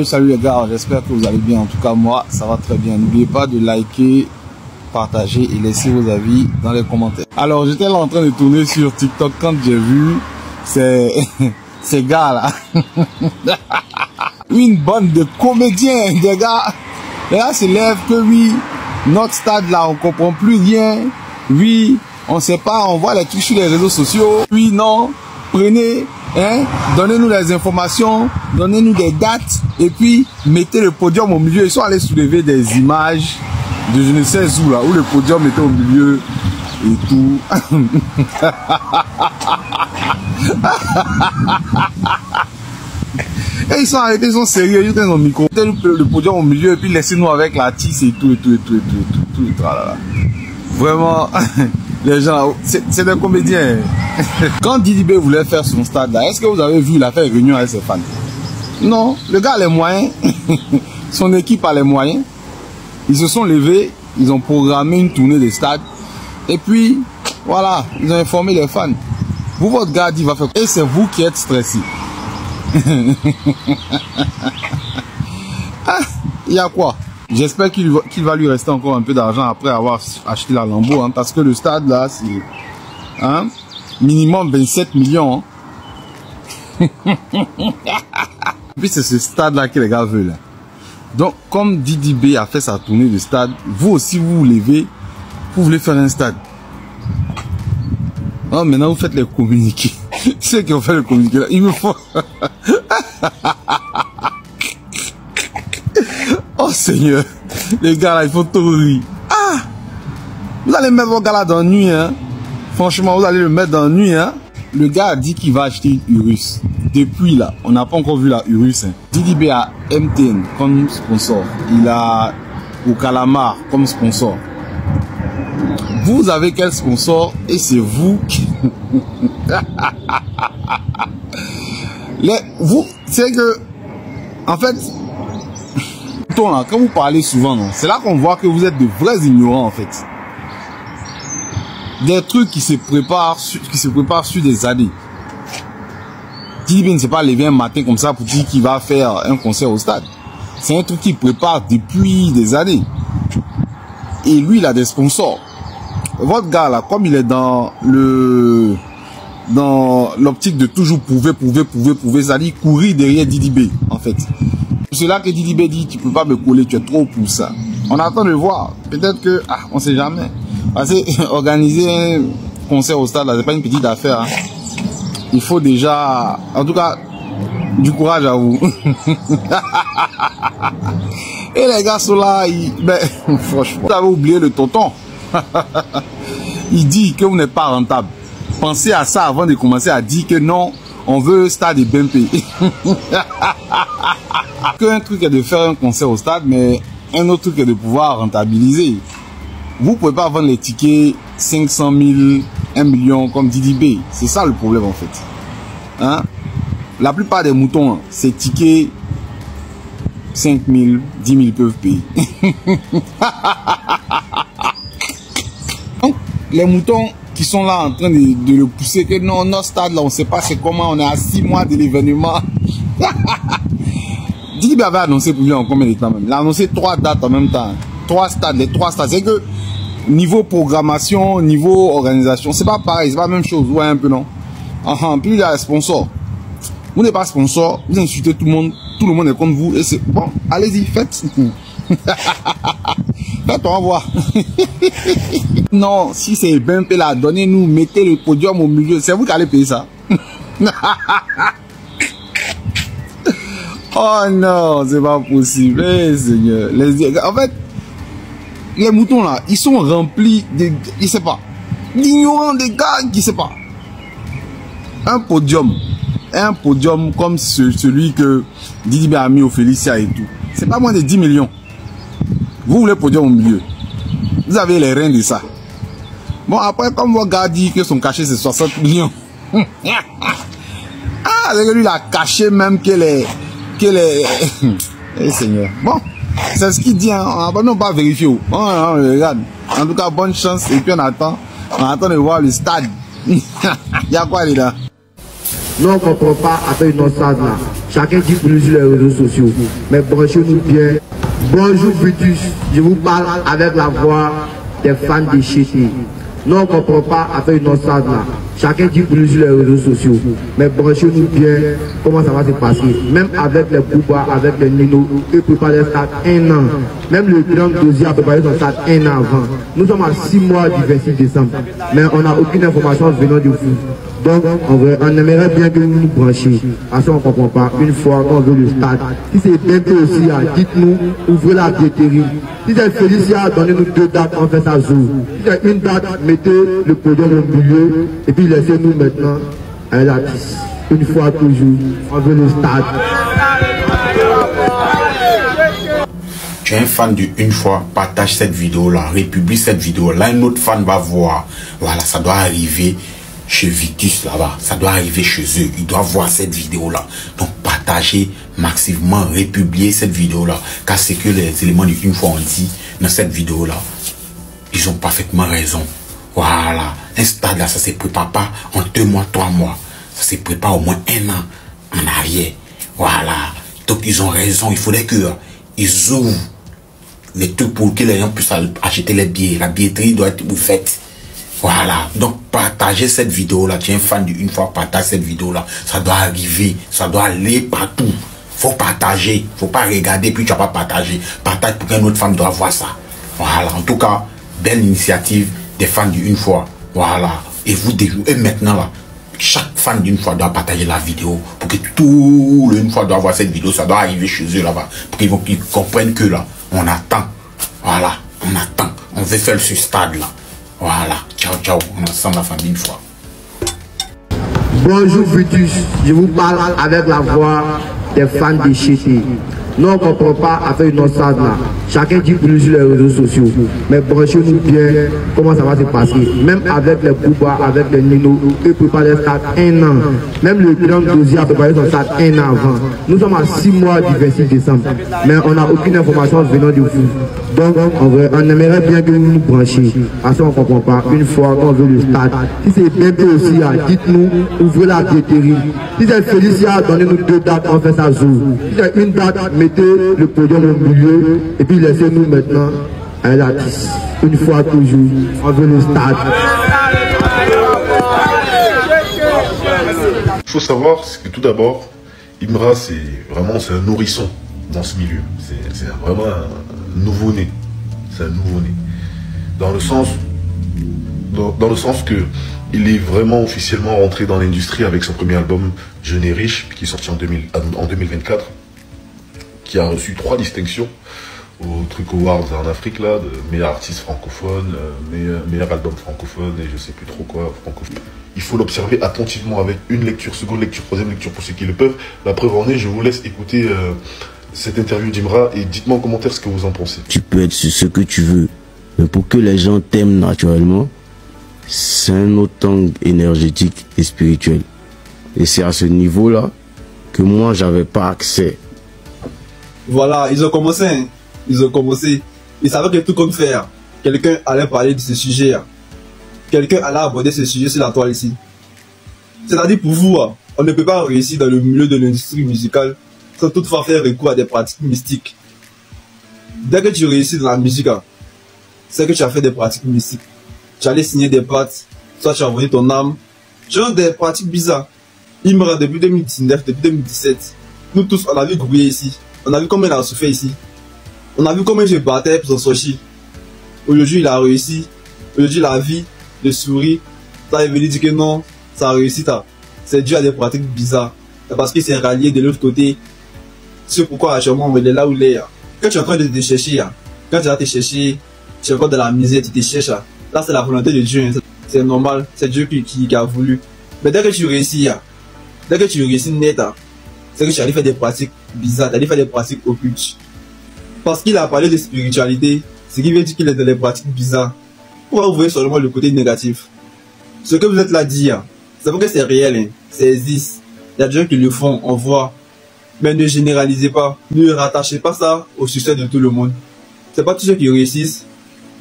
Salut les gars, j'espère que vous allez bien. En tout cas moi ça va très bien. N'oubliez pas de liker, partager et laisser vos avis dans les commentaires. Alors j'étais là en train de tourner sur TikTok quand j'ai vu ces gars là. Une bande de comédiens, des gars. Les gars se lèvent que oui, notre stade là on comprend plus rien. Oui, on sait pas, on voit les trucs sur les réseaux sociaux. Oui, non, prenez, donnez-nous les informations, donnez-nous des dates et puis mettez le podium au milieu. Ils sont allés soulever des images de je ne sais où là, où le podium était au milieu et tout. Et ils sont arrêtés, ils sont sérieux, ils ont un micro. Mettez le podium au milieu et puis laissez-nous avec la tisse et tout. Vraiment, les gens, c'est des comédiens. Quand Didi B voulait faire son stade là, est-ce que vous avez vu, il a fait réunion avec ses fans? Non, le gars a les moyens, son équipe a les moyens. Ils se sont levés, ils ont programmé une tournée des stades. Et puis, voilà, ils ont informé les fans. Vous, votre gars dit va faire. Et c'est vous qui êtes stressé. Ah, il y a quoi? J'espère qu'il va lui rester encore un peu d'argent après avoir acheté la Lambo, hein, parce que le stade là, c'est minimum 27 millions. Hein. Puis c'est ce stade là que les gars veulent. Donc comme Didi B a fait sa tournée de stade, vous aussi vous vous levez, vous voulez faire un stade. Oh, maintenant vous faites les communiqués. Ceux qui ont fait le communiqué là, il me faut. Oh Seigneur, les gars là, il faut tout rire. Ah, vous allez mettre vos gars là dans la nuit, hein. Franchement, vous allez le mettre dans la nuit, hein. Le gars a dit qu'il va acheter une Urus. Depuis là, on n'a pas encore vu la Urus. Hein. Didi B a MTN comme sponsor. Il a au Calamar comme sponsor. Vous avez quel sponsor? Et c'est vous qui... Vous, c'est que... En fait... Quand vous parlez souvent, c'est là qu'on voit que vous êtes de vrais ignorants en fait. Des trucs qui se préparent sur des années. Didi B ne s'est pas levé un matin comme ça pour dire qu'il va faire un concert au stade. C'est un truc qu'il prépare depuis des années. Et lui, il a des sponsors. Votre gars là, comme il est dans l'optique de toujours prouver, ça dit courir derrière Didi B en fait. C'est là que Didi B dit tu peux pas me coller, tu es trop pour ça. On attend de voir. Peut-être que on sait jamais. Parce que organiser un concert au stade là, c'est pas une petite affaire. Hein. Il faut déjà, en tout cas, du courage à vous. Et les gars sont là, franchement, vous avez oublié le tonton. Il dit que vous n'êtes pas rentable. Pensez à ça avant de commencer à dire que non, on veut stade et BMP. Qu'un truc est de faire un concert au stade, mais un autre truc est de pouvoir rentabiliser. Vous ne pouvez pas vendre les tickets 500 000, 1 million comme Didi B. C'est ça le problème en fait. Hein? La plupart des moutons, ces tickets 5 000, 10 000 peuvent payer. Donc, les moutons qui sont là en train de le pousser, que non, notre stade là, on ne sait pas c'est comment, on est à 6 mois de l'événement. Didi B avait annoncé pour lui en combien de temps même? Il a annoncé 3 dates en même temps. 3 stades, les 3 stades. C'est que niveau programmation, niveau organisation, c'est pas pareil, c'est pas la même chose. Ouais, un peu non. Puis il y a les sponsors. Vous n'êtes pas sponsor, vous insultez tout le monde est contre vous. Et c'est bon, allez-y, faites. Faites, on va voir. Non, si c'est BMP là, donnez-nous, mettez le podium au milieu. C'est vous qui allez payer ça. Oh non, c'est pas possible. Eh, Seigneur. En fait, les moutons là, ils sont remplis de, je sais pas, d'ignorants, des gars qui sait pas. Un podium comme celui que Didi B a mis au Félicia et tout. C'est pas moins de 10 millions. Vous voulez podium au milieu. Vous avez les reins de ça. Bon, après, comme votre gars dit que son cachet c'est 60 millions. Ah, c'est que lui il a caché même que les... Eh Seigneur. Bon, c'est ce qu'il dit, hein. On va pas vérifier. Bon, regarde. En tout cas, bonne chance. Et puis on attend de voir le stade. Il y a quoi là? Nous, on ne comprend pas avec une autre là. Chacun dit pour nous sur les réseaux sociaux. Mais branchez-nous bien. Bonjour Vitus, je vous parle avec la voix des fans de Chété. Nous, on ne comprend pas avec une autre là. Chacun dit pour nous sur les réseaux sociaux. Mais branchez-nous bien comment ça va se passer. Même avec les Bouba, avec les Nino, eux préparent les stades 1 an. Même le grand dossier a préparé son stade 1 an avant. Nous sommes à 6 mois du 26 décembre. Mais on n'a aucune information venant du foot. Donc, on aimerait bien que vous nous branchiez. À ça, on ne comprend pas. Une fois qu'on veut le stade. Si c'est bientôt aussi, dites-nous, ouvrez la billetterie. Si c'est Félicia, donnez-nous 2 dates, on fait ça jour. Si c'est une date, mettez le podium au milieu. Et puis laissez-nous maintenant à l'artiste. Une fois toujours, on veut le stade. Tu es un fan de une fois, partage cette vidéo-là, republie cette vidéo-là. Un autre fan va voir. Voilà, ça doit arriver chez Vitus là-bas, ça doit arriver chez eux, ils doivent voir cette vidéo-là. Donc partagez massivement, republiez cette vidéo-là, car c'est que les éléments d'une fois on dit dans cette vidéo-là, ils ont parfaitement raison. Voilà, un stade là, ça se prépare pas en 2 mois, 3 mois, ça se prépare au moins 1 an en arrière. Voilà, donc ils ont raison, il faudrait que ils ouvrent les trucs pour que les gens puissent acheter les billets. La billetterie doit être ouverte. Voilà, donc partagez cette vidéo-là. Tu es un fan d'une fois, partage cette vidéo-là. Ça doit arriver, ça doit aller partout. Faut partager, faut pas regarder puis tu vas pas partager. Partage pour qu'un autre fan doit voir ça. Voilà, en tout cas, belle initiative des fans d'une fois. Voilà, et vous et maintenant là, chaque fan d'une fois doit partager la vidéo pour que tout le une fois doit voir cette vidéo. Ça doit arriver chez eux là-bas pour qu'ils comprennent que là, on attend. Voilà, on attend. On veut faire ce stade là. Voilà, ciao, ciao, on est ensemble la famille une fois. Bonjour Vitus, je vous parle avec la voix des fans de Chété. Nous, on ne comprend pas avec une autre là. Chacun dit pour nous sur les réseaux sociaux. Mais branchez-nous bien comment ça va se passer. Même avec les Bouba, avec les Nino, eux préparent les stades 1 an. Même le grand dossier a préparé son stade 1 an avant. Nous sommes à 6 mois du 26 décembre. Mais on n'a aucune information venant du foot. Donc, on aimerait bien que vous nous branchiez. À ça, on ne comprend pas. Une fois qu'on veut le stade. Si c'est bientôt aussi, dites-nous, ouvrez la billetterie. Si c'est Félicia, donnez-nous 2 dates, on fait ça jour. Si c'est une date, mettez le podium au milieu. Et puis laissez-nous maintenant à l'artiste. Une fois toujours, on veut le stade. Il faut savoir que tout d'abord, Imra, c'est un nourrisson dans ce milieu. C'est vraiment un nouveau-né. C'est un nouveau-né. Dans le sens que il est vraiment officiellement rentré dans l'industrie avec son premier album Jeune et riche, qui est sorti en 2024, qui a reçu 3 distinctions au Truc Awards en Afrique, là, de meilleur artiste francophone, meilleur album francophone et je sais plus trop quoi francophone. Il faut l'observer attentivement avec une lecture, seconde lecture, troisième lecture pour ceux qui le peuvent. La preuve en est, je vous laisse écouter cette interview d'Imra et dites-moi en commentaire ce que vous en pensez. Tu peux être sur ce que tu veux, mais pour que les gens t'aiment naturellement, c'est un autre angle énergétique et spirituel. Et c'est à ce niveau-là que moi, j'avais pas accès. Voilà, ils ont commencé, hein. Ils ont commencé. Ils savaient que tout comme faire, quelqu'un allait parler de ce sujet. Hein. Quelqu'un allait aborder ce sujet sur la toile ici. C'est-à-dire pour vous, hein, on ne peut pas réussir dans le milieu de l'industrie musicale sans toutefois faire recours à des pratiques mystiques. Dès que tu réussis dans la musique, hein, c'est que tu as fait des pratiques mystiques. Tu allais signer des pactes, soit tu as envoyé ton âme. Genre des pratiques bizarres. Imra, depuis 2019, depuis 2017, nous tous, on a vu grouiller ici. On a vu comment il a souffert ici. On a vu comment il se battait pour s'en sortir. Aujourd'hui, il a réussi. Aujourd'hui, la vie, le sourire, ça est venu dire que non, ça a réussi. C'est dû à des pratiques bizarres. C'est parce qu'il s'est rallié de l'autre côté. C'est pourquoi actuellement, il est là où il est. Quand tu es en train de te chercher, quand tu vas te chercher, tu es encore dans la misère, tu te cherches. Là, c'est la volonté de Dieu. C'est normal, c'est Dieu qui a voulu. Mais dès que tu réussis, net, c'est que tu allais faire des pratiques bizarres, tu allais faire des pratiques occultes. Parce qu'il a parlé de spiritualité, ce qui veut dire qu'il est dans les pratiques bizarres. Pourquoi vous voyez seulement le côté négatif? Ce que vous êtes là à dire, c'est vrai que c'est réel, hein, ça existe. Il y a des gens qui le font, on voit. Mais ne généralisez pas, ne rattachez pas ça au succès de tout le monde. C'est pas tous ceux qui réussissent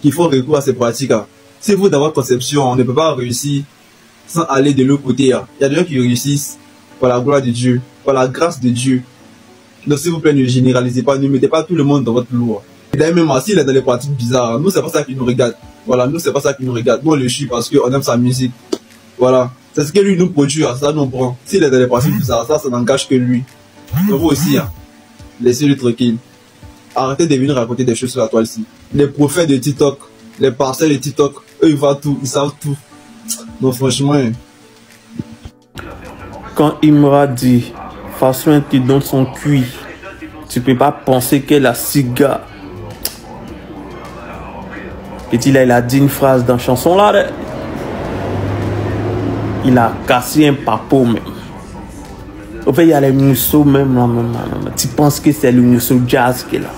qui font recours à ces pratiques. Si vous, dans votre conception, on ne peut pas réussir sans aller de l'autre côté. Il y a des gens qui réussissent par la gloire de Dieu, par la grâce de Dieu. Donc s'il vous plaît, ne généralisez pas, ne mettez pas tout le monde dans votre lourd. Et d'ailleurs, même s'il est dans les pratiques bizarres, nous, c'est pas ça qui nous regarde. Voilà, nous, c'est pas ça qui nous regarde. Nous, on le suit parce qu'on aime sa musique. Voilà. C'est ce que lui nous produit, ça nous prend. S'il est dans les pratiques bizarres, ça n'engage que lui. Mais vous aussi, hein, laissez-le tranquille. Arrêtez de venir raconter des choses sur la toile ici. Les prophètes de TikTok, les parcelles de TikTok, eux, ils voient tout, ils savent tout. Donc, franchement. Quand Imra dit, de toute façon, tu donnes son cuit, tu peux pas penser qu'elle a cigare. Petit là, il a dit une phrase dans la chanson là. Il a cassé un papo même. Au fait, il y a les mousseaux même là. Tu penses que c'est le mousseau jazz qui est là.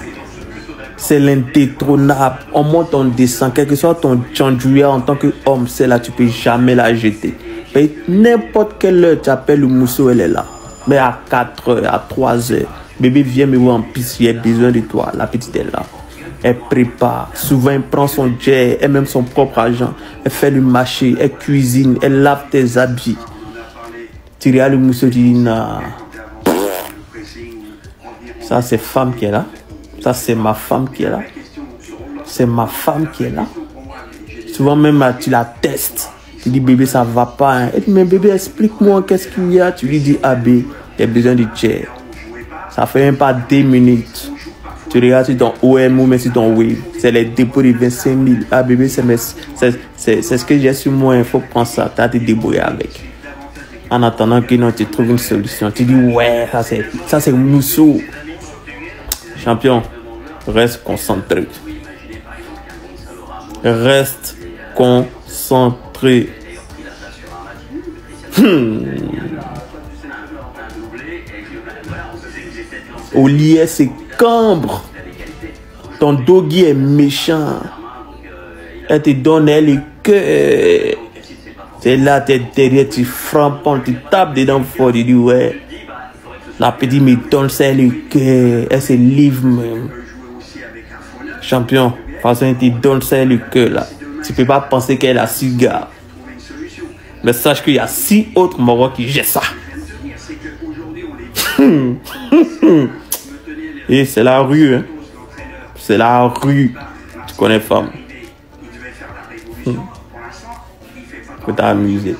C'est l'indétrônable. On monte, on descend. Quel que soit ton tchandjouya en tant qu'homme, c'est là, tu peux jamais la jeter. N'importe quelle heure, tu appelles le mousseau, elle est là. Mais à 4 heures, à 3 heures, bébé vient me voir en piste, il a besoin de toi. La petite est là. Elle prépare. Souvent, elle prend son jet, elle même son propre argent. Elle fait le marché, elle cuisine, elle lave tes habits. Tu regardes le mousseau, tu dis, nah. Ça, c'est femme qui est là. Ça, c'est ma femme qui est là. C'est ma femme qui est là. Souvent, même, tu la testes. Tu dis, bébé, ça va pas. Hein. Elle dit, mais bébé, explique-moi qu'est-ce qu'il y a. Tu lui dis, ah, bé, j'ai besoin de jet. Ça fait même pas 2 minutes. Tu regardes sur ton OM ou même sur ton Wave. C'est les dépôts de 25 000. Ah, bébé, c'est ce que j'ai sur moi. Il faut prendre ça. Tu as te débrouiller avec. En attendant que non, tu trouves une solution. Tu dis, ouais, ça c'est mousseau. Champion, reste concentré. Reste concentré. Olivier, c'est cambre. Ton doggy est méchant. Elle te donne le cœur. C'est là, t'es derrière, tu frappes, tu tapes dedans fort, tu dis ouais. La petite me donne ça le cœur. Elle se livre même. Champion, de toute façon, elle te donne ça le cœur là. Tu peux pas penser qu'elle a 6 gars. Mais sache qu'il y a 6 autres Maroc qui jettent ça. Et c'est la rue, hein. C'est la rue. Tu connais femme. Faut t'amuser.